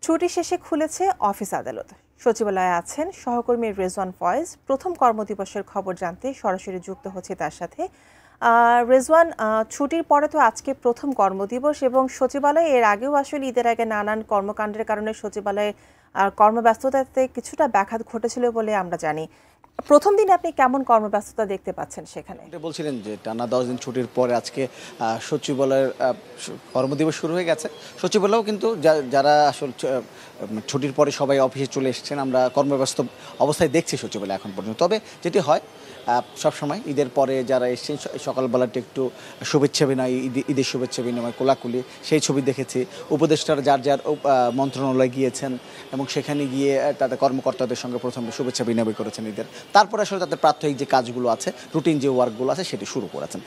ছুটি শেষে খুলেছে অফিস আদালত। সচিবালয়ে আছেন সহকর্মী রেজওয়ান ফয়েজ। প্রথম কর্মদিবসের খবর জানতে সরাসরি যুক্ত হচ্ছে তার সাথে। রেজওয়ান, ছুটির পরে তো আজকে প্রথম কর্মদিবস এবং সচিবালয়ে এর আগেও আসলে ঈদের আগে নানান কর্মকাণ্ডের কারণে সচিবালয়ে কর্মব্যস্ততাতে কিছুটা ব্যাঘাত ঘটেছিল বলে আমরা জানি। প্রথম দিনে আপনি কেমন কর্মব্যস্ততা দেখতে পাচ্ছেন সেখানে? বলছিলেন যে টানা 10 দিন ছুটির পরে আজকে সচিবালয়ের কর্মদিবস শুরু হয়ে গেছে। সচিবালয়েও কিন্তু যারা আসলে ছুটির পরে সবাই অফিসে চলে এসেছেন, আমরা কর্মব্যস্ত অবস্থায় দেখছি সচিবালয় এখন পর্যন্ত। তবে যেটি হয় সবসময় ঈদের পরে যারা এসেছেন সকালবেলাটা একটু শুভেচ্ছা বিনিময়, ঈদের শুভেচ্ছা বিনিময় কোলাকুলি সেই ছবি দেখেছি। উপদেষ্টারা যার যার মন্ত্রণালয়ে গিয়েছেন এবং সেখানে গিয়ে তাদের কর্মকর্তাদের সঙ্গে প্রথমে শুভেচ্ছা বিনিময় করেছেন ঈদের। তারপরে আসলে তাদের প্রাত্যহিক যে কাজগুলো আছে, রুটিন যে ওয়ার্কগুলো আছে সেটি শুরু করেছেন।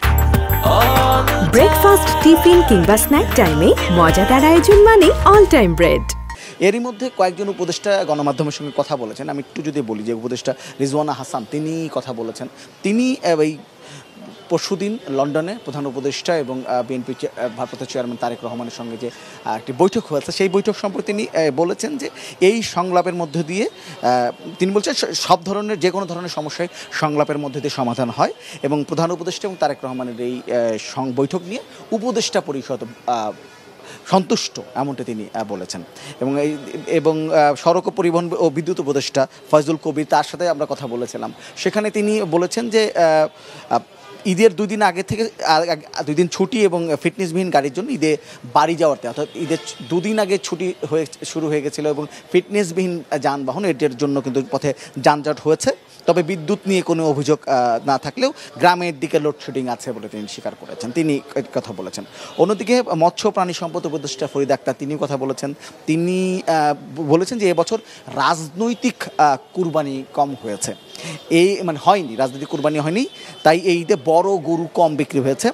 ব্রেকফাস্ট, টিফিন কিংবা স্ন্যাক টাইমে মজাদার আয়োজন মানে অল টাইম ব্রেড। এরই মধ্যে কয়েকজন উপদেষ্টা গণমাধ্যমের সঙ্গে কথা বলেছেন। আমি একটু যদি বলি যে উপদেষ্টা রিজওয়ানা হাসান তিনি কথা বলেছেন। তিনি এই পরশুদিন লন্ডনে প্রধান উপদেষ্টা এবং বিএনপি ভারপ্রাপ্ত চেয়ারম্যান তারেক রহমানের সঙ্গে যে একটি বৈঠক হয়েছে, সেই বৈঠক সম্পর্কে তিনি বলেছেন যে এই সংলাপের মধ্য দিয়ে তিনি বলছেন সব ধরনের যে কোনো ধরনের সমস্যায় সংলাপের মধ্যে দিয়ে সমাধান হয় এবং প্রধান উপদেষ্টা এবং তারেক রহমানের এই বৈঠক নিয়ে উপদেষ্টা পরিষদ সন্তুষ্ট, এমনটা তিনি বলেছেন। এবং সড়ক পরিবহন ও বিদ্যুৎ উপদেষ্টা ফয়জুল কবির, তার সাথে আমরা কথা বলেছিলাম। সেখানে তিনি বলেছেন যে ঈদের 2 দিন আগে থেকে 2 দিন ছুটি এবং ফিটনেসবিহীন গাড়ির জন্য ঈদে বাড়ি যাওয়াতে, অর্থাৎ ঈদের 2 দিন আগে ছুটি শুরু হয়ে গেছিলো এবং ফিটনেসবিহীন যানবাহন এটার জন্য কিন্তু পথে যানজট হয়েছে। তবে বিদ্যুৎ নিয়ে কোনো অভিযোগ না থাকলেও গ্রামের দিকে লোডশেডিং আছে বলে তিনি স্বীকার করেছেন, তিনি কথা বলেছেন। অন্যদিকে মৎস্য প্রাণী সম্পদ উপদেষ্টা ফরিদ আক্তার তিনিও কথা বলেছেন। তিনি বলেছেন যে এবছর রাজনৈতিক কুরবানি কম হয়েছে, মানে হয়নি, রাজনৈতিক কুরবানি হয়নি, তাই এই ঈদে বড় গরু কম বিক্রি হয়েছে।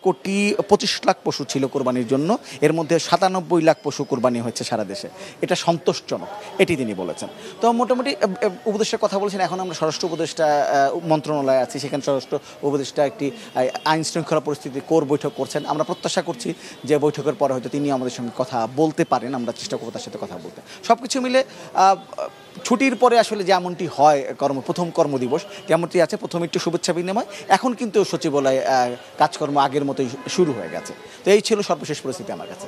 1,25,00,000 পশু ছিল কোরবানির জন্য, এর মধ্যে 97 লাখ পশু কোরবানি হয়েছে সারা দেশে। এটা সন্তোষজনক, এটি তিনি বলেছেন। তো মোটামুটি উপদেষ্টার কথা বলছেন। এখন আমরা স্বরাষ্ট্র উপদেষ্টা মন্ত্রণালয়ে আছি, সেখানে স্বরাষ্ট্র উপদেষ্টা একটি আইন শৃঙ্খলা পরিস্থিতি কোর বৈঠক করছেন। আমরা প্রত্যাশা করছি যে বৈঠকের পরে হয়তো তিনি আমাদের সঙ্গে কথা বলতে পারেন, আমরা চেষ্টা করবো তার সাথে কথা বলতে। সব কিছু মিলে ছুটির পরে আসলে যেমনটি হয় প্রথম কর্মদিবস যেমনটি আছে, প্রথম একটু শুভেচ্ছা বিনিময়, এখন কিন্তু সচিবালয়ে কাজকর্ম আগের মতোই শুরু হয়ে গেছে। তো এই ছিল সর্বশেষ পরিস্থিতি আমার কাছে।